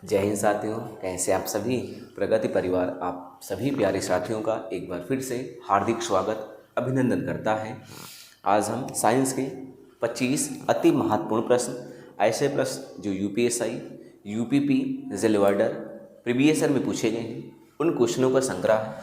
जय हिंद साथियों, कैसे आप सभी। प्रगति परिवार आप सभी प्यारे साथियों का एक बार फिर से हार्दिक स्वागत अभिनंदन करता है। आज हम साइंस के 25 अति महत्वपूर्ण प्रश्न, ऐसे प्रश्न जो UPSI, UPP, jail warder previous year में पूछे गए हैं, उन क्वेश्चनों का संग्रह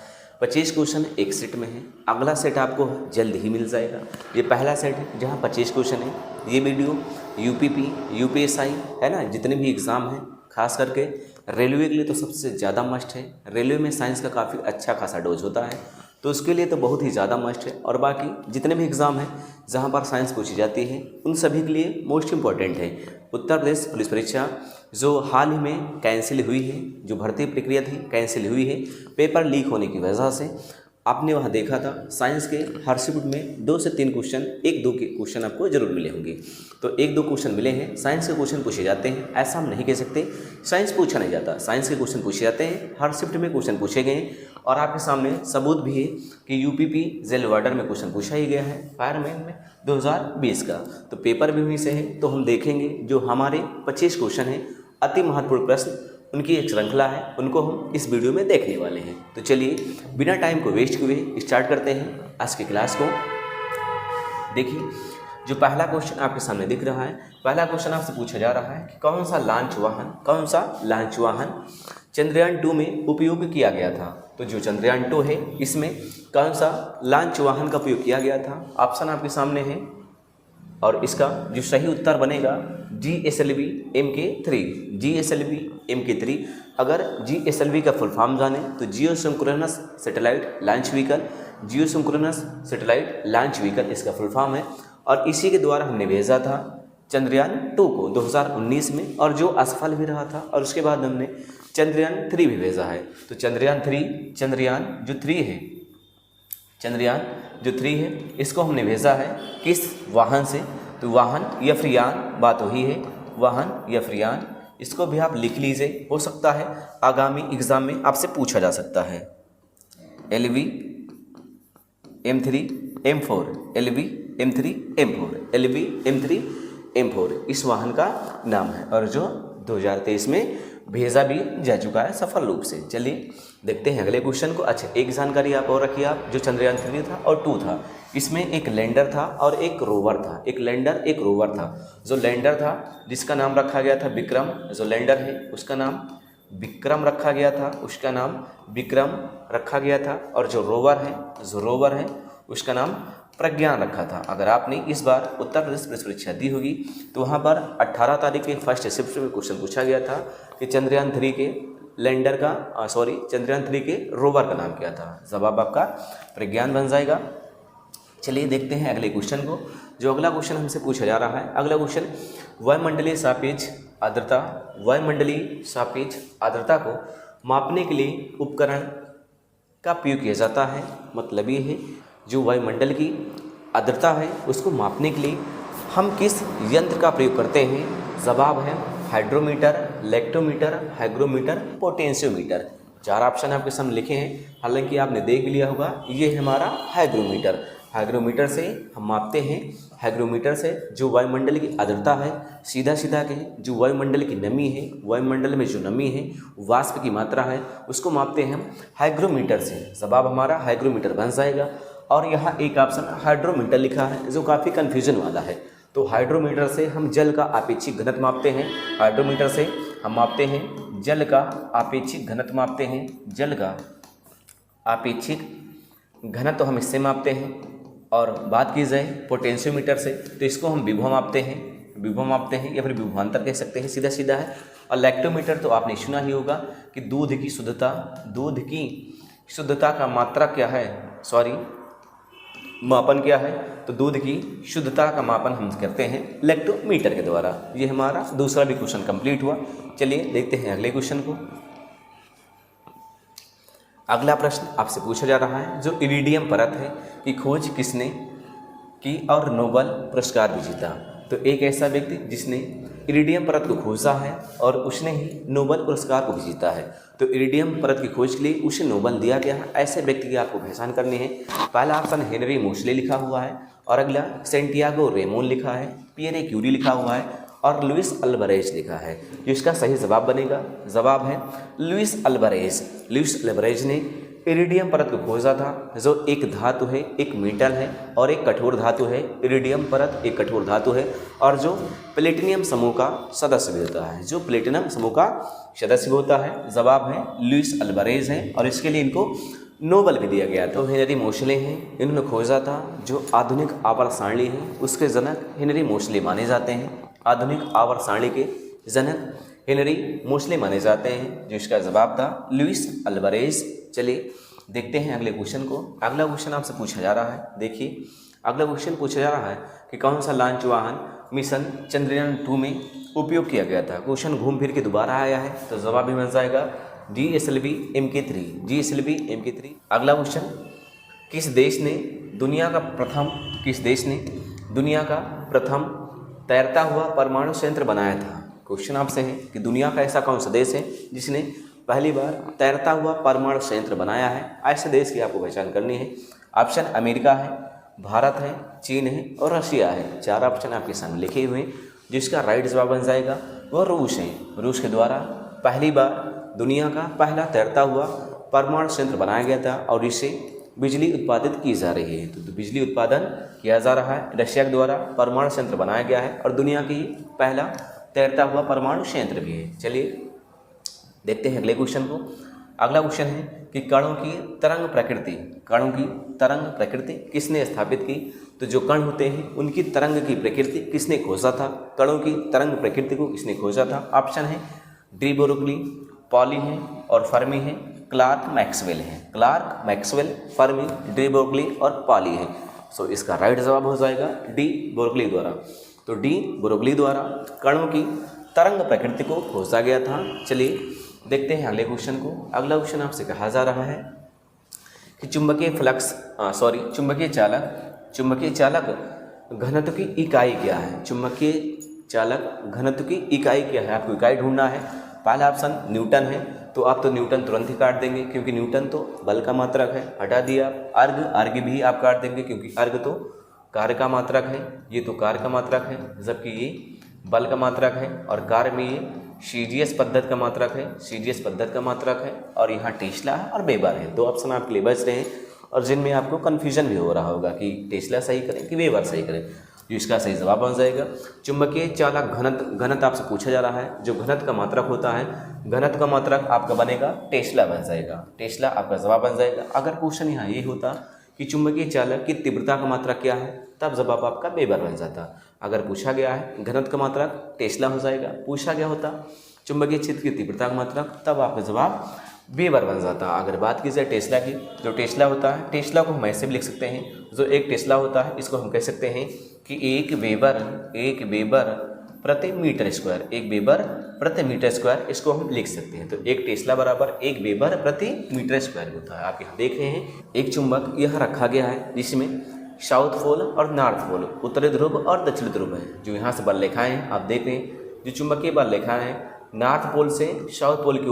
25 क्वेश्चन एक सेट में है। अगला सेट आपको जल्द ही मिल जाएगा। ये पहला सेट है जहाँ 25 क्वेश्चन है। ये वीडियो यूपीपी, यूपीएसआई है ना, जितने भी एग्ज़ाम हैं, खास करके रेलवे के लिए तो सबसे ज़्यादा मस्ट है। रेलवे में साइंस का काफ़ी अच्छा खासा डोज होता है, तो उसके लिए तो बहुत ही ज़्यादा मस्ट है। और बाकी जितने भी एग्ज़ाम हैं जहाँ पर साइंस पूछी जाती है, उन सभी के लिए मोस्ट इम्पॉर्टेंट है। उत्तर प्रदेश पुलिस परीक्षा जो हाल ही में कैंसिल हुई है, जो भर्ती प्रक्रिया थी कैंसिल हुई है पेपर लीक होने की वजह से। आपने वहाँ देखा था साइंस के हर शिफ्ट में 2 से 3 क्वेश्चन, 1-2 के क्वेश्चन आपको जरूर मिले होंगे। तो 1-2 क्वेश्चन मिले हैं, साइंस के क्वेश्चन पूछे जाते हैं, ऐसा हम नहीं कह सकते साइंस पूछा नहीं जाता। साइंस के क्वेश्चन पूछे जाते हैं, हर शिफ्ट में क्वेश्चन पूछे गए हैं। और आपके सामने सबूत भी है कि यूपीपी जेल वार्डर में क्वेश्चन पूछा ही गया है, फायरमैन में 2020 का। तो पेपर भी वहीं से है। तो हम देखेंगे जो हमारे 25 क्वेश्चन हैं, अति महत्वपूर्ण प्रश्न, उनकी एक श्रृंखला है, उनको हम इस वीडियो में देखने वाले हैं। तो चलिए बिना टाइम को वेस्ट किए स्टार्ट करते हैं आज की क्लास को। देखिए, जो पहला क्वेश्चन आपके सामने दिख रहा है, पहला क्वेश्चन आपसे पूछा जा रहा है कि कौन सा लॉन्च वाहन चंद्रयान 2 में उपयोग किया गया था। तो जो चंद्रयान 2 है, इसमें कौन सा लॉन्च वाहन का उपयोग किया गया था। ऑप्शन आपके सामने है और इसका जो सही उत्तर बनेगा GSLV Mk3। GSLV Mk3। अगर GSLV का फुल फॉर्म जाने तो जियो सिंक्रोनस सैटेलाइट लॉन्च व्हीकल, जियो सिंक्रोनस सैटेलाइट लॉन्च व्हीकल इसका फुल फॉर्म है। और इसी के द्वारा हमने भेजा था चंद्रयान 2 को 2019 में, और जो असफल भी रहा था। और उसके बाद हमने चंद्रयान 3 भी भेजा है। तो चंद्रयान जो 3 है, इसको हमने भेजा है किस वाहन से। तो वाहन यफ्रियान बात वही है, वाहन यफ्रियान। इसको भी आप लिख लीजिए, हो सकता है आगामी एग्जाम में आपसे पूछा जा सकता है। LV M3 M4, LV M3 M4, LV M3 M4 इस वाहन का नाम है, और जो 2023 में भेजा भी जा चुका है सफल रूप से। चलिए देखते हैं अगले क्वेश्चन को। अच्छा, एक जानकारी आप और रखिए आप, जो चंद्रयान 3 था और 2 था, इसमें एक लैंडर था और एक रोवर था। एक लैंडर एक रोवर था। जो लैंडर था जिसका नाम रखा गया था विक्रम, जो लैंडर है उसका नाम विक्रम रखा गया था, उसका नाम विक्रम रखा गया था। और जो रोवर है उसका नाम प्रज्ञान रखा था। अगर आपने इस बार उत्तर प्रदेश पुलिस परीक्षा दी होगी तो वहाँ पर 18 तारीख के फर्स्ट शिफ्ट में क्वेश्चन पूछा गया था कि चंद्रयान 3 के चंद्रयान 3 के रोवर का नाम क्या था। जवाब आपका प्रज्ञान बन जाएगा। चलिए देखते हैं अगले क्वेश्चन को। जो अगला क्वेश्चन हमसे पूछा जा रहा है, अगला क्वेश्चन वायुमंडलीय सापेक्ष आर्द्रता को मापने के लिए उपकरण का उपयोग किया जाता है। मतलब ये है, जो वायुमंडल की आर्द्रता है उसको मापने के लिए हम किस यंत्र का प्रयोग करते हैं। जवाब है hydrometer, lactometer, hygrometer, potentiometer. 4 option आपके सामने लिखे हैं, हालांकि आपने देख लिया होगा। ये है हमारा हाइग्रोमीटर से हम मापते हैं। हाइग्रोमीटर से जो वायुमंडल की आर्द्रता है, सीधा कहें जो वायुमंडल की नमी है, वायुमंडल में जो नमी है, वाष्प की मात्रा है, उसको मापते हैं हम हाइग्रोमीटर से। जवाब हमारा हाइग्रोमीटर बन जाएगा। और यहाँ एक ऑप्शन हाइड्रोमीटर लिखा है, जो काफ़ी कन्फ्यूजन वाला है। तो हाइड्रोमीटर से हम जल का आपेक्षिक घनत्व मापते हैं। हाइड्रोमीटर से हम मापते हैं जल का आपेक्षिक घनत्व मापते हैं। जल का आपेक्षिक घनत्व हम इससे मापते हैं। और बात की जाए पोटेंशियोमीटर से, तो इसको हम विभव मापते हैं या फिर विभवांतर कह सकते हैं, सीधा है। और लैक्टोमीटर तो आपने सुना ही होगा कि दूध की शुद्धता का मात्रा क्या है, मापन क्या है। तो दूध की शुद्धता का मापन हम करते हैं लैक्टोमीटर के द्वारा। ये हमारा दूसरा भी क्वेश्चन कंप्लीट हुआ। चलिए देखते हैं अगले क्वेश्चन को। अगला प्रश्न आपसे पूछा जा रहा है, जो इरिडियम परत है की खोज किसने की और नोबेल पुरस्कार भी जीता। तो एक ऐसा व्यक्ति जिसने इरिडियम परत को खोजा है और उसने ही नोबेल पुरस्कार को भी जीता है। तो इरिडियम परत की खोज के लिए उसे नोबेल दिया गया है। ऐसे व्यक्ति की आपको पहचान करनी है। पहला ऑप्शन हेनरी मोसले लिखा हुआ है, और अगला सेंटियागो रेमोन लिखा है, पियरे क्यूरी लिखा हुआ है, और लुइस अल्वारेज लिखा है। जो इसका सही जवाब बनेगा, जवाब है लुइस अल्वारेज। लुइस अल्वारेज ने इरिडियम परत को खोजा था, जो एक धातु है, एक मेटल है और एक कठोर धातु है। इरिडियम परत एक कठोर धातु है और जो प्लेटिनियम समूह का सदस्य भी होता है, जो प्लेटिनम समूह का सदस्य होता है। जवाब है लुइस अल्वारेज है और इसके लिए इनको नोबेल भी दिया गया था। तो हेनरी मोशले हैं, इन्होंने खोजा था जो आधुनिक आवर्त सारणी है उसके जनक हेनरी मोशले माने जाते हैं। आधुनिक आवर्त सारणी के जनक हेनरी मोशले माने जाते हैं। जो इसका जवाब था लुइस अल्वारेज। चलिए देखते हैं अगले क्वेश्चन को। अगला क्वेश्चन आपसे पूछा जा रहा है, देखिए अगला क्वेश्चन पूछा जा रहा है कि कौन सा लॉन्च वाहन मिशन चंद्रयान 2 में उपयोग किया गया था। क्वेश्चन घूम फिर के दोबारा आया है तो जवाब भी बन जाएगा GSLV MK3। GSLV MK3। अगला क्वेश्चन, किस देश ने दुनिया का प्रथम तैरता हुआ परमाणु संयंत्र बनाया था। क्वेश्चन आपसे है कि दुनिया का ऐसा कौन सा देश है जिसने पहली बार तैरता हुआ परमाणु संयंत्र बनाया है। ऐसे देश की आपको पहचान करनी है। ऑप्शन अमेरिका है, भारत है, चीन है और रशिया है। 4 ऑप्शन आपके सामने लिखे हुए हैं। जिसका राइट जवाब बन जाएगा वो रूस है। रूस के द्वारा पहली बार दुनिया का पहला तैरता हुआ परमाणु संयंत्र बनाया गया था और इससे बिजली उत्पादित की जा रही है। तो बिजली उत्पादन किया जा रहा है, रशिया के द्वारा परमाणु संयंत्र बनाया गया है और दुनिया की पहला तैरता हुआ परमाणु संयंत्र भी है। चलिए देखते हैं अगले क्वेश्चन को। अगला क्वेश्चन है कि कणों की तरंग प्रकृति किसने स्थापित की। तो जो कण होते हैं उनकी तरंग की प्रकृति किसने खोजा था। कणों की तरंग प्रकृति को किसने खोजा था। ऑप्शन है डी ब्रोगली, पॉली है और फर्मी है, क्लार्क मैक्सवेल है। Clerk Maxwell, Fermi, de Broglie और पॉली है। सो इसका राइट जवाब हो जाएगा डी ब्रोगली द्वारा। तो डी ब्रोगली द्वारा कणों की तरंग प्रकृति को खोजा गया था। चलिए देखते हैं अगले क्वेश्चन को। अगला क्वेश्चन आपसे कहा जा रहा है कि चुंबकीय चालक घनत्व की इकाई क्या है। चुंबकीय चालक घनत्व की इकाई क्या है, आपको इकाई ढूंढना है। पहला ऑप्शन न्यूटन है, तो आप तो न्यूटन तुरंत ही काट देंगे क्योंकि न्यूटन तो बल का मात्रक है, हटा दिया। अर्ग भी आप काट देंगे क्योंकि अर्ग तो कार्य का मात्रक है, ये तो कार्य का मात्रक है, जबकि ये बल का मात्रक है। और कार्य में ये सीजीएस पद्धति का मात्रक है और यहाँ टेस्ला है और वेबर है। 2 ऑप्शन आपके लिए बच रहे हैं और जिनमें आपको कन्फ्यूजन भी हो रहा होगा कि टेस्ला सही करें कि वेबर सही करें। जो इसका सही जवाब बन जाएगा चुंबकीय चालक घनत्व आपसे पूछा जा रहा है। जो घनत्व का मात्रक होता है, घनत्व का मात्रक आपका बनेगा टेस्ला बन जाएगा। टेस्ला आपका जवाब बन जाएगा। अगर क्वेश्चन यहाँ ये होता कि चुंबकीय चालक की तीव्रता का मात्रक क्या है, तब जवाब आपका वेबर बन जाता। अगर पूछा गया है घनत्व का मात्रक, टेस्ला हो जाएगा। पूछा गया होता चुंबकीय क्षेत्र की तीव्रता का मात्रक, तब आपका जवाब वेबर बन जाता। अगर बात की जाए टेस्ला की, जो टेस्ला होता है, टेस्ला को हम ऐसे भी लिख सकते हैं। जो एक टेस्ला होता है इसको हम कह सकते हैं कि एक वेबर प्रति मीटर स्क्वायर, इसको हम लिख सकते हैं। तो एक टेस्ला बराबर 1 वेबर प्रति मीटर स्क्वायर होता है। आप यहाँ देख रहे हैं एक चुंबक यहाँ रखा गया है जिसमें साउथ पोल और नॉर्थ पोल, उत्तरी ध्रुव और दक्षिण ध्रुव है। जो यहाँ से बल रेखाएं हैं आप देख रहे हैं, जो चुंबकीय बल रेखाएं हैं नॉर्थ पोल से साउथ पोल की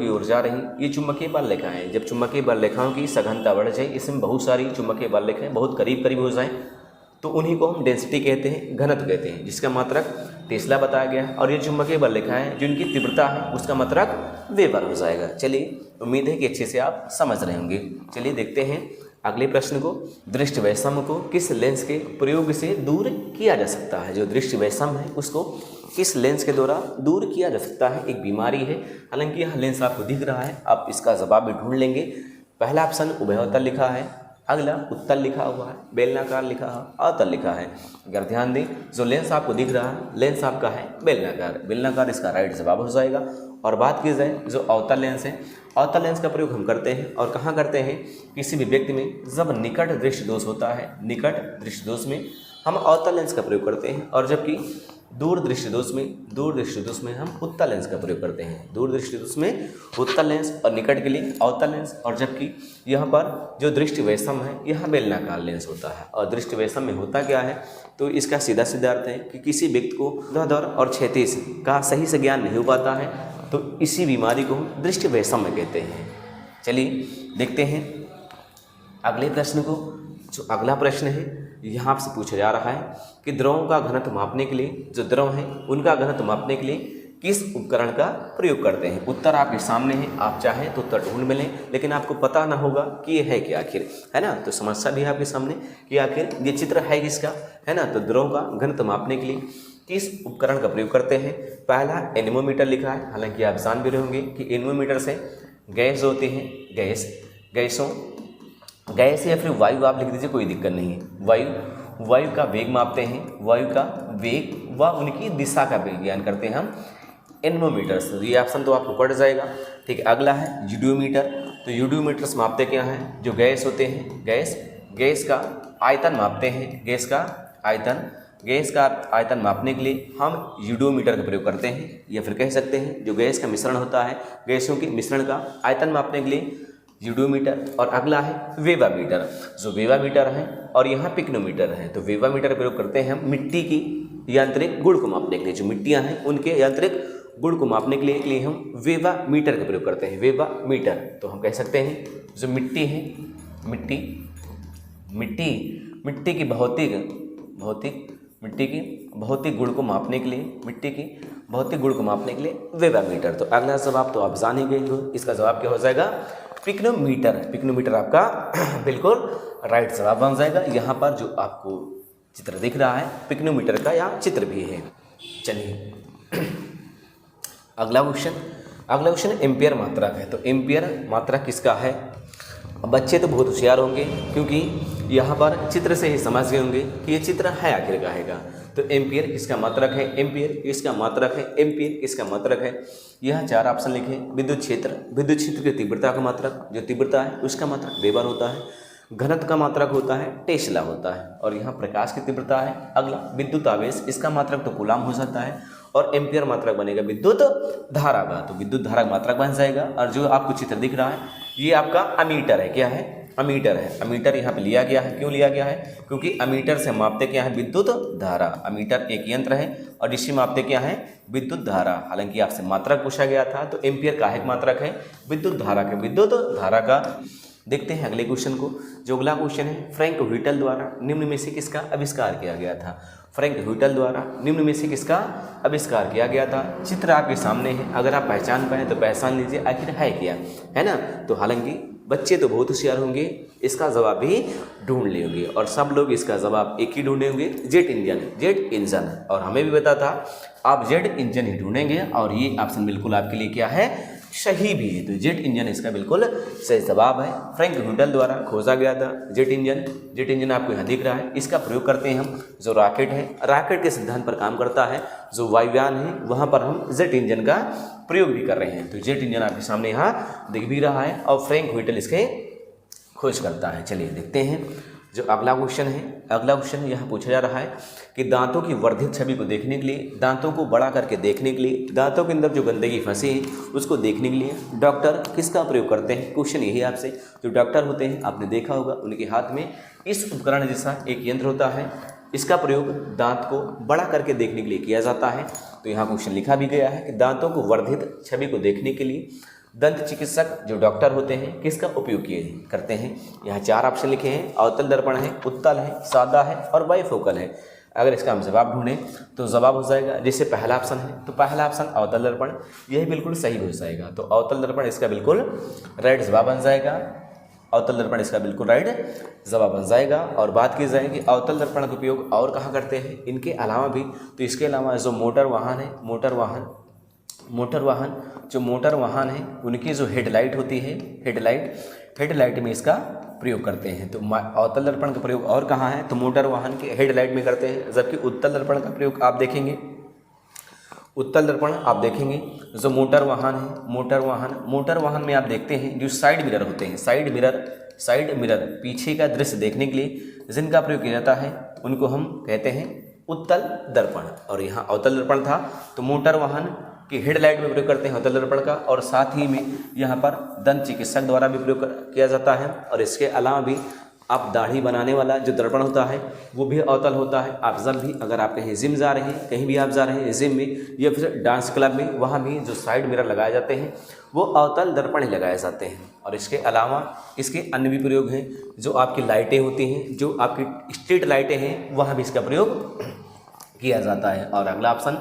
ओर जा रही, ये चुंबकीय बल रेखाएं हैं। जब चुंबकीय बल रेखाओं की सघनता बढ़ जाए, इसमें बहुत सारी चुंबकीय बल रेखाएं बहुत करीब हो जाएं, तो उन्हीं को हम डेंसिटी कहते हैं, घनत्व कहते हैं, जिसका मात्रक टेस्ला बताया गया है। और ये चुंबकीय बल रेखाएं जिनकी तीव्रता है उसका मात्रक वेबर हो जाएगा। चलिए उम्मीद है कि अच्छे से आप समझ रहे होंगे। चलिए देखते हैं अगले प्रश्न को। दृष्टि वैषम्य को किस लेंस के प्रयोग से दूर किया जा सकता है। जो दृष्टि वैषम्य है उसको किस लेंस के द्वारा दूर किया जा सकता है। एक बीमारी है, हालांकि यह लेंस आपको दिख रहा है, आप इसका जवाब भी ढूंढ लेंगे। पहला ऑप्शन उभयोत्तल लिखा है, अगला उत्तल लिखा हुआ है, बेलनाकार लिखा है, अवतल लिखा है। अगर ध्यान दें, जो लेंस आपको दिख रहा है लेंस आपका है बेलनाकार इसका राइट जवाब हो जाएगा। और बात की जाए जो अवतल लेंस है, अवतल लेंस का प्रयोग हम करते हैं और कहाँ करते हैं, किसी भी व्यक्ति में जब निकट दृष्टि दोष होता है, निकट दृष्टि दोष में हम अवतल लेंस का प्रयोग करते हैं। और जबकि दूर दृष्टि दोष में हम उत्तल लेंस का प्रयोग करते हैं। दूर दृष्टि दोष में उत्तल लेंस और निकट के लिए अवतल लेंस। और जबकि यहाँ पर जो दृष्टि वैषम्य है यहाँ बेलनाकार लेंस होता है। और दृष्टि वैषम्य में होता क्या है, तो इसका सीधा अर्थ है कि किसी व्यक्ति को ऊर्ध्वाधर और क्षैतिज का सही से ज्ञान नहीं हो पाता है, तो इसी बीमारी को हम दृष्टि वैषम्य कहते हैं। चलिए देखते हैं अगले प्रश्न को। जो अगला प्रश्न है यहाँ आपसे पूछा जा रहा है कि द्रवों का घनत्व मापने के लिए, जो द्रव हैं उनका घनत्व मापने के लिए किस उपकरण का प्रयोग करते हैं। उत्तर आपके सामने है, आप चाहें तो उत्तर ढूंढ में लें, लेकिन आपको पता ना होगा कि ये है क्या आखिर, है ना। तो समस्या भी है आपके सामने कि आखिर ये चित्र है किसका, है ना। तो द्रव का घनत्व मापने के लिए किस उपकरण का प्रयोग करते हैं। पहला एनेमोमीटर लिखा है, हालांकि आप जान भी रहे होंगे कि एनेमोमीटर से गैस होती हैं, गैस या फिर वायु आप लिख दीजिए, कोई दिक्कत नहीं है। वायु का वेग मापते हैं, वायु का वेग व उनकी दिशा का विज्ञान करते हैं हम एनेमोमीटर से। ये ऑप्शन तो आपको पड़ जाएगा, ठीक है। अगला है यूडियोमीटर। तो यूडियोमीटर से मापते क्या हैं, जो गैस होते हैं, गैस का आयतन मापते हैं, गैस का आयतन मापने के लिए हम यूडियोमीटर का प्रयोग करते हैं, या फिर कह सकते हैं जो गैस का मिश्रण होता है, गैसों के मिश्रण का आयतन मापने के लिए यूडियोमीटर। और अगला है वेवामीटर, जो वेवामीटर है, और यहाँ पिक्नोमीटर है। तो वेवामीटर का प्रयोग करते हैं हम मिट्टी की यांत्रिक गुण को मापने के लिए, जो मिट्टियाँ हैं उनके यांत्रिक गुण को मापने के लिए हम वेवामीटर का प्रयोग करते हैं, वेवामीटर। तो हम कह सकते हैं जो मिट्टी है, मिट्टी की भौतिक गुण को मापने के लिए, वेवामीटर। तो अगला जवाब तो आप जान ही गए हो, इसका जवाब क्या हो जाएगा, पिक्नोमीटर आपका बिल्कुल राइट जवाब बन जाएगा। यहाँ पर जो आपको चित्र दिख रहा है पिक्नोमीटर का, यहाँ चित्र भी है। चलिए अगला क्वेश्चन एम्पियर मात्रक है। तो एम्पियर मात्रक किसका है। बच्चे तो बहुत होशियार होंगे, क्योंकि यहाँ पर चित्र से ही समझ गए होंगे कि ये चित्र है आखिर काहेगा। तो एम्पियर किसका मात्रक है, एम्पियर किसका मात्रक है। यह 4 ऑप्शन लिखे। विद्युत क्षेत्र की तीव्रता का मात्रक, जो तीव्रता है उसका मात्रक वेबर होता है। घनत्व का मात्रक होता है टेस्ला होता है। और यहाँ प्रकाश की तीव्रता है। अगला विद्युत आवेश, इसका मात्रक तो कूलाम हो सकता है। और एम्पियर मात्रक बनेगा विद्युत धारा का, तो विद्युत धारा का मात्रक बन जाएगा। और जो आपको चित्र दिख रहा है ये आपका अमीटर है। क्या है, अमीटर है। अमीटर यहाँ पे लिया गया है, क्यों लिया गया है, क्योंकि अमीटर से मापते क्या है, विद्युत धारा। अमीटर एक यंत्र है और इससे मापते क्या है, विद्युत धारा। हालांकि आपसे मात्रक पूछा गया था, तो एम्पियर का एक मात्रक है विद्युत धारा का। देखते हैं अगले क्वेश्चन को। जो अगला क्वेश्चन है, फ्रैंक व्हिटल द्वारा निम्न में से किसका आविष्कार किया गया था। फ्रैंक व्हिटल द्वारा निम्न में से किसका आविष्कार किया गया था। चित्र आपके सामने है, अगर आप पहचान पाए तो पहचान लीजिए आखिर है क्या, है ना। तो हालांकि बच्चे तो बहुत होशियार होंगे, इसका जवाब भी ढूंढ लेंगे। और सब लोग इसका जवाब एक ही ढूंढेंगे, जेट इंजन। और हमें भी पता था आप जेट इंजन ही ढूंढेंगे, और ये ऑप्शन बिल्कुल आपके लिए क्या है, सही भी है। तो जेट इंजन इसका बिल्कुल सही जवाब है। फ्रैंक व्हिटल द्वारा खोजा गया था जेट इंजन आपको यहाँ दिख रहा है। इसका प्रयोग करते हैं हम, जो रॉकेट है, रॉकेट के सिद्धांत पर काम करता है। जो वायुयान है वहाँ पर हम जेट इंजन का प्रयोग भी कर रहे हैं। तो जेट इंजन आपके सामने यहाँ दिख भी रहा है, और फ्रैंक व्हिटल इसके खोज करता है। चलिए देखते हैं जो अगला क्वेश्चन यहाँ पूछा जा रहा है कि दांतों की वर्धित छवि को देखने के लिए, दांतों को बड़ा करके देखने के लिए, दांतों के अंदर जो गंदगी फंसी है उसको देखने के लिए डॉक्टर किसका प्रयोग करते हैं। क्वेश्चन यही आपसे, जो डॉक्टर होते हैं आपने देखा होगा उनके हाथ में इस उपकरण जैसा एक यंत्र होता है, इसका प्रयोग दांत को बड़ा करके देखने के लिए किया जाता है। तो यहाँ क्वेश्चन लिखा भी गया है कि दांतों को वर्धित छवि को देखने के लिए दंत चिकित्सक जो डॉक्टर होते हैं किसका उपयोग करते हैं। यहाँ 4 ऑप्शन लिखे हैं, अवतल दर्पण है, उत्तल है, सादा है और बाइफोकल है। अगर इसका हम जवाब ढूंढें तो जवाब हो जाएगा, जैसे पहला ऑप्शन है तो पहला ऑप्शन अवतल दर्पण, यही बिल्कुल सही हो जाएगा। तो अवतल दर्पण इसका बिल्कुल राइट जवाब बन जाएगा। अवतल दर्पण इसका बिल्कुल राइट जवाब बन जाएगा। और बात की जाए कि अवतल दर्पण का उपयोग और कहाँ करते हैं, इनके अलावा भी, तो इसके अलावा जो मोटर वाहन है उनकी जो हेडलाइट होती है, हेडलाइट में इसका प्रयोग करते हैं। तो अवतल दर्पण का प्रयोग और कहाँ है, तो मोटर वाहन के हेडलाइट में करते हैं। जबकि उत्तल दर्पण का प्रयोग आप देखेंगे, जो मोटर वाहन में आप देखते हैं जो साइड मिरर होते हैं, साइड मिरर पीछे का दृश्य देखने के लिए जिनका प्रयोग किया जाता है उनको हम कहते हैं उत्तल दर्पण। और यहाँ अवतल दर्पण था तो मोटर वाहन की हेडलाइट में प्रयोग करते हैं अवतल दर्पण का, और साथ ही में यहाँ पर दंत चिकित्सक द्वारा भी प्रयोग किया जाता है। और इसके अलावा भी आप दाढ़ी बनाने वाला जो दर्पण होता है वो भी अवतल होता है। आप जब भी अगर आप कहीं जिम जा रहे हैं, कहीं भी आप जा रहे हैं जिम में या फिर डांस क्लब में, वहाँ भी जो साइड मिरर लगाए जाते हैं वो अवतल दर्पण ही लगाए जाते हैं। और इसके अलावा इसके अन्य भी प्रयोग हैं। जो आपकी लाइटें होती हैं, जो आपकी स्ट्रीट लाइटें हैं, वहाँ भी इसका प्रयोग किया जाता है। और अगला ऑप्शन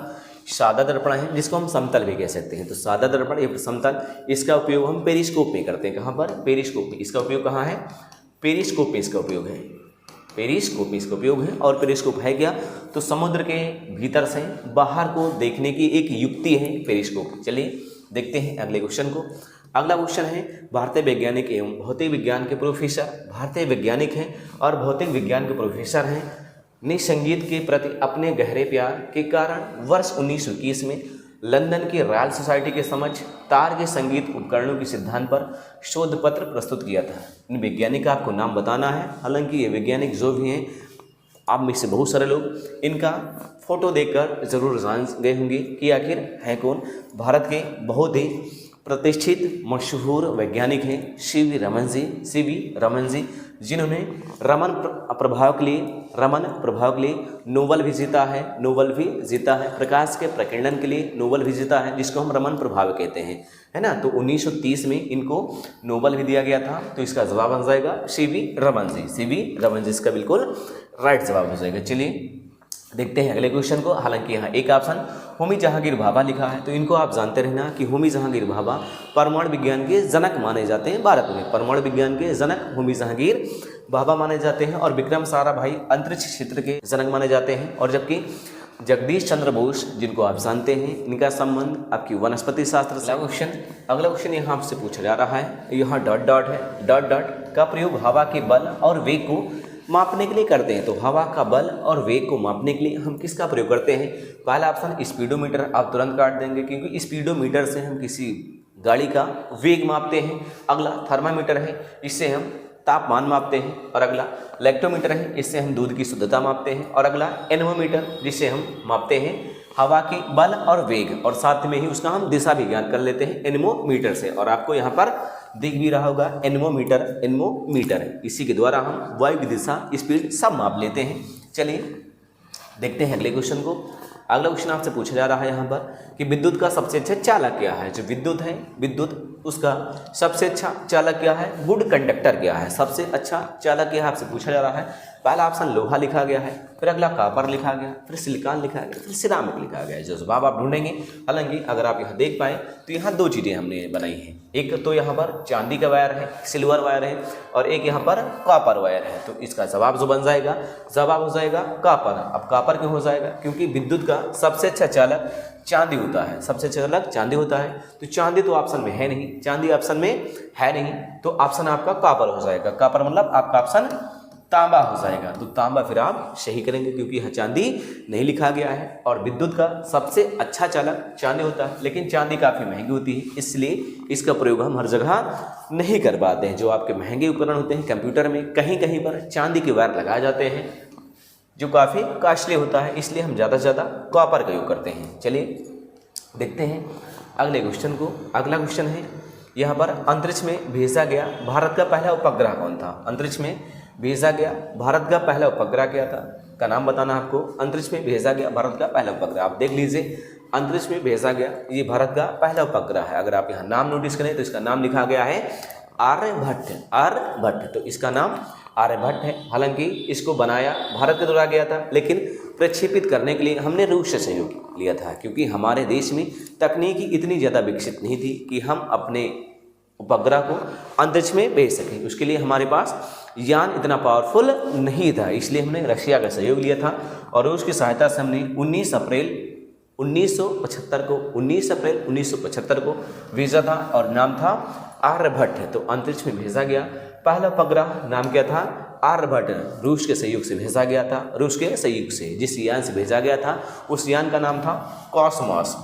सादा दर्पण है, जिसको हम समतल भी कह सकते हैं। तो सादा दर्पण या समतल, इसका उपयोग हम पेरिस्कोप में करते हैं। कहाँ पर? पेरिस्कोप में। इसका उपयोग कहाँ है? पेरिस्कोप में इसका उपयोग है। पेरिस्कोप में इसका उपयोग है। और पेरिस्कोप है क्या? तो समुद्र के भीतर से बाहर को देखने की एक युक्ति है पेरिस्कोप। चलिए देखते हैं अगले क्वेश्चन को। अगला क्वेश्चन है, भारतीय वैज्ञानिक एवं भौतिक विज्ञान के प्रोफेसर, भारतीय वैज्ञानिक हैं और भौतिक विज्ञान के प्रोफेसर हैं, ने संगीत के प्रति अपने गहरे प्यार के कारण वर्ष 1921 में लंदन की रॉयल सोसाइटी के समक्ष तार के संगीत उपकरणों के सिद्धांत पर शोध पत्र प्रस्तुत किया था। इन वैज्ञानिक का आपको नाम बताना है। हालांकि ये वैज्ञानिक जो भी हैं, आप में से बहुत सारे लोग इनका फोटो देखकर जरूर जान गए होंगे कि आखिर है कौन। भारत के बहुत ही प्रतिष्ठित मशहूर वैज्ञानिक हैं सी.वी. रमन जी, जिन्होंने रमन प्रभाव के लिए नोबेल भी जीता है। प्रकाश के प्रकीर्णन के लिए नोबेल भी जीता है, जिसको हम रमन प्रभाव कहते हैं, है ना। तो 1930 में इनको नोबेल भी दिया गया था। तो इसका जवाब बन जाएगा सी.वी. रमन जी इसका बिल्कुल राइट जवाब हो जाएगा। चलिए देखते हैं अगले क्वेश्चन को। हालांकि यहाँ एक ऑप्शन होमी जहांगीर भाभा लिखा है, तो इनको आप जानते रहना कि होमी जहांगीर भाभा परमाणु विज्ञान के जनक माने जाते हैं। भारत में परमाणु विज्ञान के जनक होमी जहांगीर भाभा माने जाते हैं। और विक्रम साराभाई अंतरिक्ष क्षेत्र के जनक माने जाते हैं। और जबकि जगदीश चंद्र बोस, जिनको आप जानते हैं, इनका संबंध आपकी वनस्पति शास्त्र से। अगला क्वेश्चन यहाँ आपसे पूछा जा रहा है, यहाँ डॉट है। डॉट का प्रयोग हवा के बल और वेग को मापने के लिए करते हैं। तो हवा का बल और वेग को मापने के लिए हम किसका प्रयोग करते हैं? पहला ऑप्शन स्पीडोमीटर, आप तुरंत काट देंगे क्योंकि स्पीडोमीटर से हम किसी गाड़ी का वेग मापते हैं। अगला थर्मामीटर है, इससे हम तापमान मापते हैं। और अगला लैक्टोमीटर है, इससे हम दूध की शुद्धता मापते हैं। और अगला एनमोमीटर, जिससे हम मापते हैं हवा के बल और वेग, और साथ में ही उसका हम दिशा भी ज्ञात कर लेते हैं एनमोमीटर से। और आपको यहाँ पर दिख भी रहा होगा एनमोमीटर है, इसी के द्वारा हम वायु की दिशा, स्पीड सब माप लेते हैं। चलिए देखते हैं अगले क्वेश्चन को। अगला क्वेश्चन आपसे पूछा जा रहा है यहाँ पर कि विद्युत का सबसे अच्छा चालक क्या है? जो विद्युत है, विद्युत उसका सबसे अच्छा चालक क्या है? गुड कंडक्टर क्या है? सबसे अच्छा चालक क्या है आपसे पूछा जा रहा है। पहला ऑप्शन लोहा लिखा गया है, फिर अगला कॉपर लिखा गया, फिर सिलिकॉन लिखा गया, फिर सिरामिक लिखा गया है। जो जवाब आप ढूंढेंगे, हालांकि अगर आप यहाँ देख पाए तो यहाँ दो चीज़ें हमने बनाई हैं। एक तो यहाँ पर चांदी का वायर है, सिल्वर वायर है, और एक यहाँ पर कॉपर वायर है। तो इसका जवाब जो बन जाएगा, जवाब हो जाएगा कॉपर। अब कॉपर क्यों हो जाएगा? क्योंकि विद्युत का सबसे अच्छा चालक चांदी होता है, सबसे अच्छा चालक चांदी होता है। तो चांदी तो ऑप्शन में है नहीं, चांदी ऑप्शन में है नहीं, तो ऑप्शन आपका कॉपर हो जाएगा। कॉपर मतलब आपका ऑप्शन तांबा हो जाएगा। तो तांबा फिर आप सही करेंगे, क्योंकि यहाँ चांदी नहीं लिखा गया है। और विद्युत का सबसे अच्छा चालक चांदी होता है, लेकिन चांदी काफ़ी महंगी होती है, इसलिए इसका प्रयोग हम हर जगह नहीं कर पाते हैं। जो आपके महंगे उपकरण होते हैं कंप्यूटर में, कहीं कहीं पर चांदी के वायर लगाए जाते हैं, जो काफ़ी कॉस्टली होता है, इसलिए हम ज़्यादा से ज़्यादा कॉपर का यूज करते हैं। चलिए देखते हैं अगले क्वेश्चन को। अगला क्वेश्चन है यहाँ पर, अंतरिक्ष में भेजा गया भारत का पहला उपग्रह कौन था? अंतरिक्ष में भेजा गया भारत का पहला उपग्रह क्या था? का नाम बताना आपको। अंतरिक्ष में भेजा गया भारत का पहला उपग्रह, आप देख लीजिए, अंतरिक्ष में भेजा गया ये भारत का पहला उपग्रह है। अगर आप यहाँ नाम नोटिस करें तो इसका नाम लिखा गया है आर्यभट्ट। तो इसका नाम आर्यभट्ट है। हालांकि इसको बनाया भारत के द्वारा गया था, लेकिन प्रक्षेपित करने के लिए हमने रूस से सहयोग लिया था, क्योंकि हमारे देश में तकनीकी इतनी ज़्यादा विकसित नहीं थी कि हम अपने उपग्रह को अंतरिक्ष में भेज सकें। उसके लिए हमारे पास यान इतना पावरफुल नहीं था, इसलिए हमने रशिया का सहयोग लिया था। और रूस की सहायता से हमने 19 अप्रैल 1975 को भेजा था, और नाम था आर्यभट्ट। तो अंतरिक्ष में भेजा गया पहला उपग्रह, नाम क्या था? आर्यभट्ट। रूस के सहयोग से भेजा गया था, रूस के सहयोग से जिस यान से भेजा गया था उस यान का नाम था कॉस्मॉस।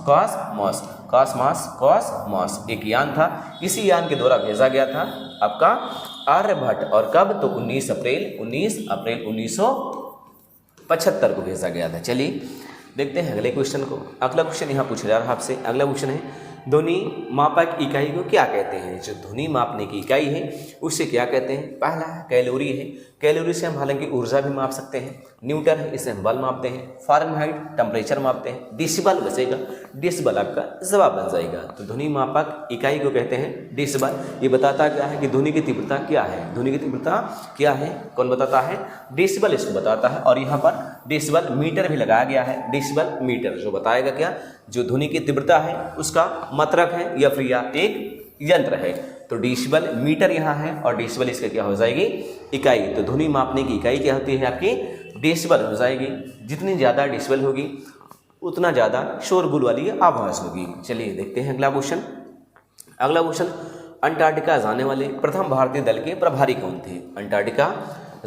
एक यान था, इसी यान के द्वारा भेजा गया था आपका आर्यभट्ट। और कब? तो 19 अप्रैल 1975 को भेजा गया था। चलिए देखते हैं अगले क्वेश्चन को। अगला क्वेश्चन यहाँ पूछा जा रहा है आपसे। अगला क्वेश्चन है, ध्वनि मापक इकाई को क्या कहते हैं? जो ध्वनि मापने की इकाई है उसे क्या कहते हैं? पहला है कैलोरी है। कैलोरी से हम हालांकि ऊर्जा भी माप सकते हैं। न्यूटन है, इससे हम बल मापते हैं। फारेनहाइट टेम्परेचर मापते हैं। डेसिबल बचेगा, डेसिबल आपका जवाब बन जाएगा। तो ध्वनि मापक इकाई को कहते हैं डेसिबल। ये बताता क्या है कि ध्वनि की तीव्रता क्या है? ध्वनि की तीव्रता क्या है? कौन बताता है? डेसिबल इसको बताता है। और यहाँ पर डेसिबल मीटर भी लगाया गया है। डेसिबल मीटर जो बताएगा क्या? जो ध्वनि की तीव्रता है उसका मात्रक है या फिर यह एक यंत्र है। तो डेसिबल मीटर यहाँ है और डेसिबल इसका क्या हो जाएगी? इकाई। तो ध्वनि मापने की इकाई क्या होती है आपकी? डेसिबल हो जाएगी। जितनी ज़्यादा डेसिबल होगी उतना ज़्यादा शोरगुल वाली आवाज़ होगी। चलिए देखते हैं अगला क्वेश्चन। अगला क्वेश्चन, अंटार्कटिका जाने वाले प्रथम भारतीय दल के प्रभारी कौन थे? अंटार्कटिका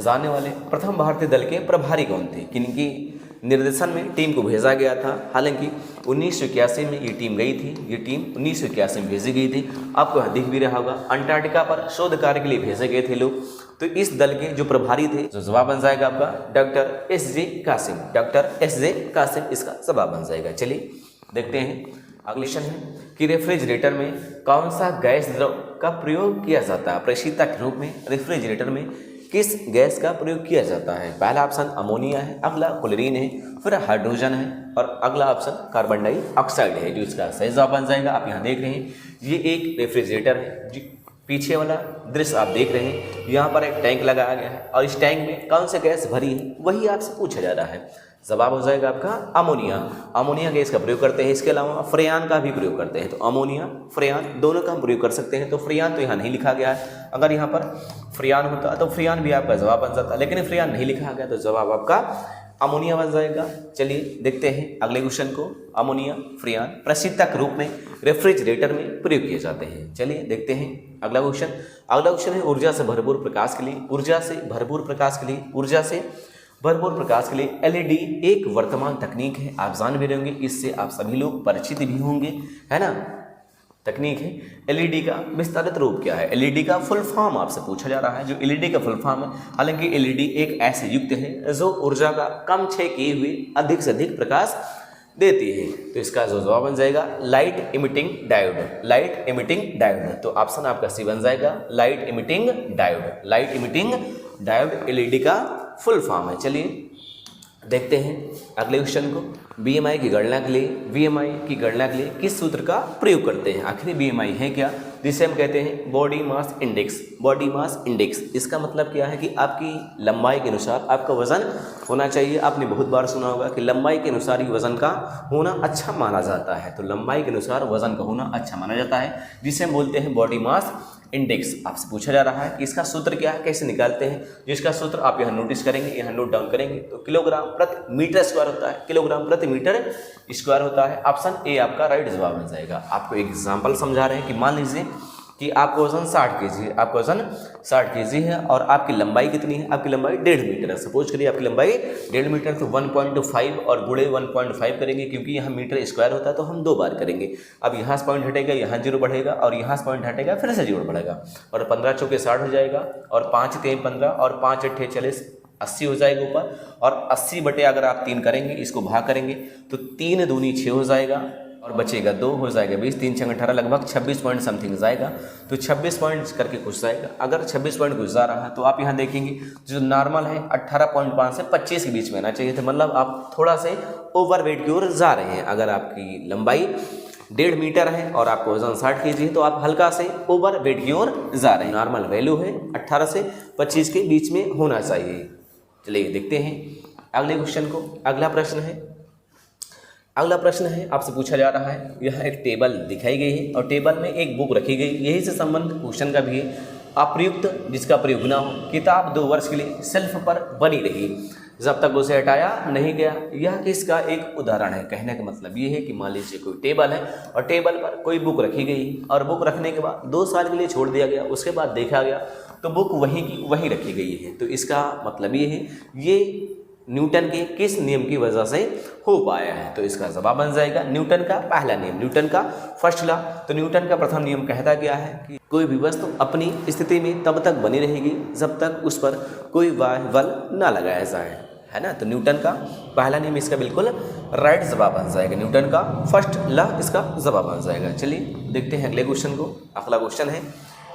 जाने वाले प्रथम भारतीय दल के प्रभारी कौन थे? किनकी निर्देशन में टीम को भेजा गया था? हालांकि 1981 में ये टीम गई थी। ये टीम 1981 में भेजी गई थी। आपको दिख भी रहा होगा अंटार्कटिका पर शोध कार्य के लिए भेजे गए थे लोग। तो इस दल के जो प्रभारी थे, जो जवाब बन जाएगा आपका doctor S J. Qasim. Doctor S J. Qasim इसका जवाब बन जाएगा। चलिए देखते हैं अगले क्वेश्चन है कि रेफ्रिजरेटर में कौन सा गैस द्रव का प्रयोग किया जाता है? प्रशीतक के रूप में रेफ्रिजरेटर में किस गैस का प्रयोग किया जाता है? पहला ऑप्शन अमोनिया है, अगला क्लोरीन है, फिर हाइड्रोजन है और अगला ऑप्शन कार्बन डाइऑक्साइड है। जो इसका सही जवाब बन जाएगा। आप यहाँ देख रहे हैं ये एक रेफ्रिजरेटर है। जी पीछे वाला दृश्य आप देख रहे हैं, यहाँ पर एक टैंक लगाया गया है और इस टैंक में कौन सा गैस भरी है वही आपसे पूछा जा रहा है। जवाब हो जाएगा आपका अमोनिया। अमोनिया गैस का प्रयोग करते हैं। इसके अलावा फ्रेयान का भी प्रयोग करते हैं। तो अमोनिया फ्रेयान दोनों का हम प्रयोग कर सकते हैं। तो फ्रेयान तो यहाँ नहीं लिखा गया है। अगर यहाँ पर फ्रेयान होता तो फ्रेयान भी आपका जवाब बन जाता, लेकिन फ्रेयान नहीं लिखा गया तो जवाब आपका अमोनिया बन जाएगा। चलिए देखते हैं अगले क्वेश्चन को। अमोनिया फ्रेयान प्रशीतक रूप में रेफ्रिजरेटर में प्रयोग किए जाते हैं। चलिए देखते हैं अगला क्वेश्चन। अगला क्वेश्चन है ऊर्जा से भरपूर प्रकाश के लिए, ऊर्जा से भरपूर प्रकाश के लिए, ऊर्जा से भरपूर प्रकाश के लिए एलईडी एक वर्तमान तकनीक है। आप जान भी रहेंगे, इससे आप सभी लोग परिचित भी होंगे, है ना। तकनीक है एलईडी का विस्तारित रूप क्या है? एलईडी का फुल फॉर्म आपसे पूछा जा रहा है। जो एलईडी का फुल फॉर्म है, हालांकि एलईडी एक ऐसे युक्त है जो ऊर्जा का कम क्षय किए हुए अधिक से अधिक प्रकाश देती है। तो इसका जो जवाब बन जाएगा light emitting diode. Light emitting diode. तो ऑप्शन आपका सी बन जाएगा light emitting diode. Light emitting diode LED का फुल फॉर्म है। चलिए देखते हैं अगले क्वेश्चन को। बीएमआई की गणना के लिए, बीएमआई की गणना के लिए किस सूत्र का प्रयोग करते हैं? आखिर बीएमआई है क्या? जिसे हम कहते हैं body mass index. Body mass index इसका मतलब क्या है कि आपकी लंबाई के अनुसार आपका वजन होना चाहिए। आपने बहुत बार सुना होगा कि लंबाई के अनुसार ही वजन का होना अच्छा माना जाता है। तो लंबाई के अनुसार वजन का होना अच्छा माना जाता है, जिसे हम बोलते हैं बॉडी मास इंडेक्स। आपसे पूछा जा रहा है कि इसका सूत्र क्या है, कैसे निकालते हैं? जिसका सूत्र आप यहाँ नोटिस करेंगे, यहाँ नोट डाउन करेंगे तो किलोग्राम प्रति मीटर स्क्वायर होता है। किलोग्राम प्रति मीटर स्क्वायर होता है। ऑप्शन ए आपका राइट जवाब बन जाएगा। आपको एक एग्जाम्पल समझा रहे हैं कि मान लीजिए कि आपका वजन 60 kg है। आपका वजन 60 kg है और आपकी लंबाई कितनी है? आपकी लंबाई 1.5 मीटर है। सपोज करिए आपकी लंबाई 1.5 मीटर, तो 1.5 और गुणे 1.5 करेंगे, क्योंकि यहाँ मीटर स्क्वायर होता है तो हम 2 बार करेंगे। अब यहाँ से पॉइंट हटेगा, यहाँ 0 बढ़ेगा और यहाँ से पॉइंट हटेगा, फिर से 0 बढ़ेगा और 15 चौके 60 हो जाएगा और 5 3 15 और 5 8 40 80 हो जाएगा ऊपर। और 80 बटे अगर आप 3 करेंगे, इसको भाग करेंगे तो 3 दूनी 6 हो जाएगा और बचेगा 2 हो जाएगा 20, 3 6 18 लगभग 26 पॉइंट समथिंग जाएगा। तो 26 पॉइंट करके घुस जाएगा। अगर 26 पॉइंट घुस जा रहा है तो आप यहाँ देखेंगे जो नॉर्मल है 18.5 से 25 के बीच में आना चाहिए। तो मतलब आप थोड़ा से ओवर वेट की ओर जा रहे हैं। अगर आपकी लंबाई 1.5 मीटर है और आपको वजन 60 kg है तो आप हल्का से ओवर वेट की ओर जा रहे हैं। नॉर्मल वैल्यू है 18 से 25 के बीच में होना चाहिए। चलिए देखते हैं अगले क्वेश्चन को। अगला प्रश्न है आपसे पूछा जा रहा है, यह एक टेबल दिखाई गई है और टेबल में एक बुक रखी गई। यही से संबंध क्वेश्चन का भी है। अप्रयुक्त जिसका प्रयोग न हो, किताब 2 वर्ष के लिए शेल्फ पर बनी रही जब तक उसे हटाया नहीं गया। यह किसका एक उदाहरण है? कहने का मतलब ये है कि मान लीजिए कोई टेबल है और टेबल पर कोई बुक रखी गई और बुक रखने के बाद 2 साल के लिए छोड़ दिया गया, उसके बाद देखा गया तो बुक वहीं की वहीं रखी गई है। तो इसका मतलब ये है ये न्यूटन के किस नियम की वजह से हो पाया है? तो इसका जवाब बन जाएगा न्यूटन का पहला नियम, न्यूटन का फर्स्ट लॉ। तो न्यूटन का प्रथम नियम कहता क्या है कि कोई भी वस्तु अपनी स्थिति में तब तक बनी रहेगी जब तक उस पर कोई बाह्य बल न लगाया जाए। है ना। तो न्यूटन का पहला नियम इसका बिल्कुल राइट जवाब बन जाएगा, न्यूटन का फर्स्ट लॉ इसका जवाब बन जाएगा। चलिए देखते हैं अगले क्वेश्चन को। अगला क्वेश्चन है,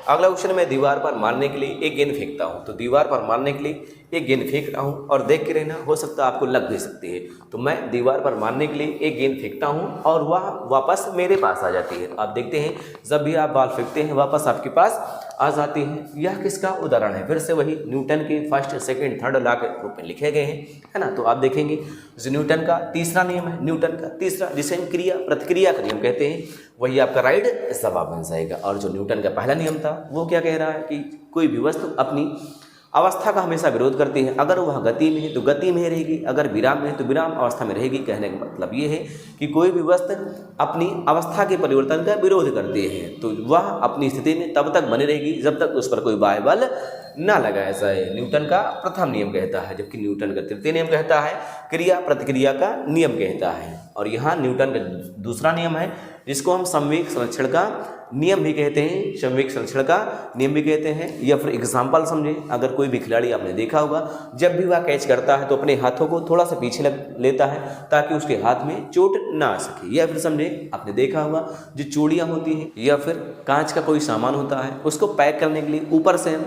अगला क्वेश्चन मैं दीवार पर मारने के लिए एक गेंद फेंकता हूँ। तो दीवार पर मारने के लिए एक गेंद फेंक रहा हूँ और देख के रहना, हो सकता है आपको लग भी सकती है। तो मैं दीवार पर मारने के लिए एक गेंद फेंकता हूँ और वह वापस मेरे पास आ जाती है। आप देखते हैं जब भी आप बॉल फेंकते हैं वापस आपके पास आ जाती है। यह किसका उदाहरण है? फिर से वही न्यूटन के फर्स्ट सेकंड थर्ड लॉ के रूप में लिखे गए हैं, है ना। तो आप देखेंगे जो न्यूटन का तीसरा नियम है, न्यूटन का तीसरा, जिसे हम क्रिया प्रतिक्रिया का नियम कहते हैं, वही आपका राइट जवाब बन जाएगा। और जो न्यूटन का पहला नियम था वो क्या कह रहा है कि कोई भी वस्तु अपनी अवस्था का हमेशा विरोध करती है। अगर वह गति में है तो गति में रहेगी, अगर विराम में है तो विराम अवस्था में रहेगी। कहने का मतलब ये है कि कोई भी वस्तु अपनी अवस्था के परिवर्तन का विरोध करती है तो वह अपनी स्थिति में तब तक बनी रहेगी जब तक उस पर कोई बाह्य बल ना लगाया जाए। न्यूटन का प्रथम नियम कहता है, जबकि न्यूटन का तृतीय नियम कहता है क्रिया प्रतिक्रिया का नियम कहता है। और यहाँ न्यूटन का दूसरा नियम है जिसको हम संवेग संरक्षण का नियम भी कहते हैं, संवेग संरक्षण का नियम भी कहते हैं। या फिर एग्जाम्पल समझे, अगर कोई भी खिलाड़ी आपने देखा होगा जब भी वह कैच करता है तो अपने हाथों को थोड़ा सा पीछे लेता है ताकि उसके हाथ में चोट ना आ सके। या फिर समझे, आपने देखा होगा जो चूड़ियाँ होती हैं या फिर कांच का कोई सामान होता है उसको पैक करने के लिए ऊपर से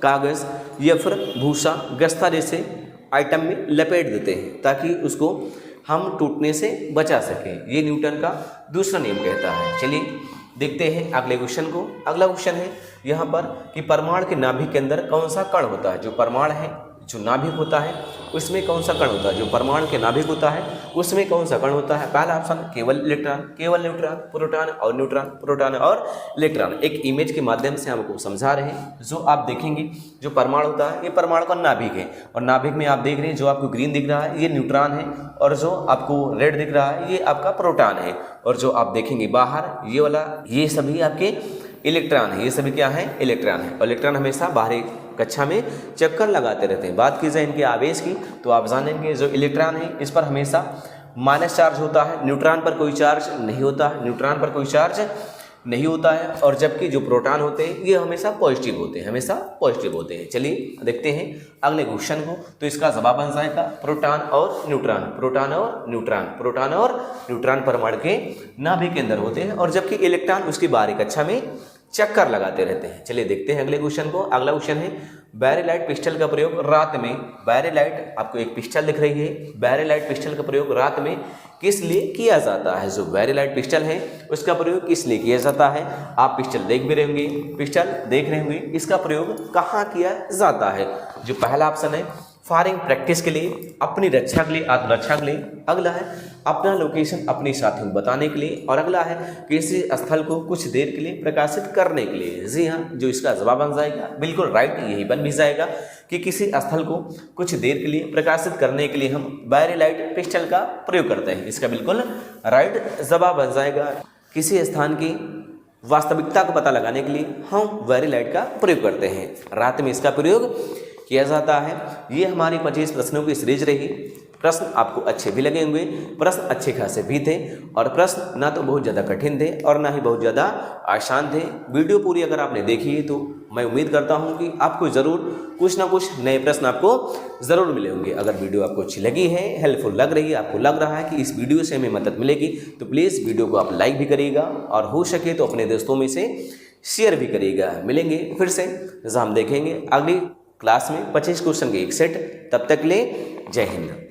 कागज़ या फिर भूसा गस्ता जैसे आइटम में लपेट देते हैं ताकि उसको हम टूटने से बचा सकें। ये न्यूटन का दूसरा नियम कहता है। चलिए देखते हैं अगले क्वेश्चन को। अगला क्वेश्चन है यहाँ पर कि परमाणु के नाभिक के अंदर कौन सा कण होता है? जो परमाणु है, जो नाभिक होता है उसमें कौन सा कण होता है? जो परमाणु के नाभिक होता है उसमें कौन सा कण होता है? पहला ऑप्शन केवल इलेक्ट्रॉन, केवल न्यूट्रॉन, प्रोटॉन और न्यूट्रॉन, प्रोटॉन और इलेक्ट्रॉन। एक इमेज के माध्यम से हमको समझा रहे हैं। जो आप देखेंगे जो परमाणु होता है ये परमाणु का नाभिक है और नाभिक में आप देख रहे हैं जो आपको ग्रीन दिख रहा है ये न्यूट्रॉन है और जो आपको रेड दिख रहा है ये आपका प्रोटॉन है। और जो आप देखेंगे बाहर ये वाला, ये सभी आपके इलेक्ट्रॉन है। ये सभी क्या है? इलेक्ट्रॉन है। और इलेक्ट्रॉन हमेशा बाहरी कक्षा में चक्कर लगाते रहते हैं। बात की जाए इनके आवेश की तो आप जानेंगे जो इलेक्ट्रॉन है इस पर हमेशा माइनस चार्ज होता है, न्यूट्रॉन पर कोई चार्ज नहीं होता है, न्यूट्रॉन पर कोई चार्ज नहीं होता है। और जबकि जो प्रोटॉन होते हैं ये हमेशा पॉजिटिव होते हैं, हमेशा पॉजिटिव होते हैं। चलिए देखते हैं अगले क्वेश्चन को। तो इसका जवाब बन जाएगा प्रोटॉन और न्यूट्रॉन, प्रोटॉन और न्यूट्रॉन, प्रोटॉन और न्यूट्रॉन परमाणु के नाभिक के अंदर होते हैं और जबकि इलेक्ट्रॉन उसकी बाहरी कक्षा में चक्कर लगाते रहते हैं। चलिए देखते हैं अगले क्वेश्चन को। अगला क्वेश्चन है बैरिलाइट पिस्टल का प्रयोग रात में, बैरिलाइट आपको एक पिस्टल दिख रही है, बैरिलाइट पिस्टल का प्रयोग रात में किस लिए किया जाता है? जो बैरिलाइट पिस्टल है उसका प्रयोग किस लिए किया जाता है? आप पिस्टल देख भी रहे होंगे, पिस्टल देख रहे होंगे, इसका प्रयोग कहाँ किया जाता है? जो पहला ऑप्शन है फायरिंग प्रैक्टिस के लिए, अपनी रक्षा के लिए, आत्मरक्षा के लिए। अगला है अपना लोकेशन अपने साथियों को बताने के लिए और अगला है किसी स्थल को कुछ देर के लिए प्रकाशित करने के लिए। जी हाँ, जो इसका जवाब बन जाएगा बिल्कुल राइट यही बन भी जाएगा कि किसी स्थल को कुछ देर के लिए प्रकाशित करने के लिए हम बैरिलाइट पिस्टल का प्रयोग करते हैं। इसका बिल्कुल राइट जवाब बन जाएगा किसी स्थान की वास्तविकता को पता लगाने के लिए हम बैरिलाइट का प्रयोग करते हैं। रात में इसका प्रयोग किया जाता है। ये हमारी 25 प्रश्नों की सीरीज रही। प्रश्न आपको अच्छे भी लगे होंगे, प्रश्न अच्छे खासे भी थे और प्रश्न ना तो बहुत ज़्यादा कठिन थे और ना ही बहुत ज़्यादा आसान थे। वीडियो पूरी अगर आपने देखी है तो मैं उम्मीद करता हूं कि आपको ज़रूर कुछ ना कुछ नए प्रश्न आपको ज़रूर मिले होंगे। अगर वीडियो आपको अच्छी लगी है, हेल्पफुल लग रही है, आपको लग रहा है कि इस वीडियो से हमें मदद मिलेगी तो प्लीज़ वीडियो को आप लाइक भी करिएगा और हो सके तो अपने दोस्तों में से शेयर भी करिएगा। मिलेंगे फिर से, जहाँ हम देखेंगे अगली क्लास में 25 क्वेश्चन के एक सेट। तब तक ले जय हिंद।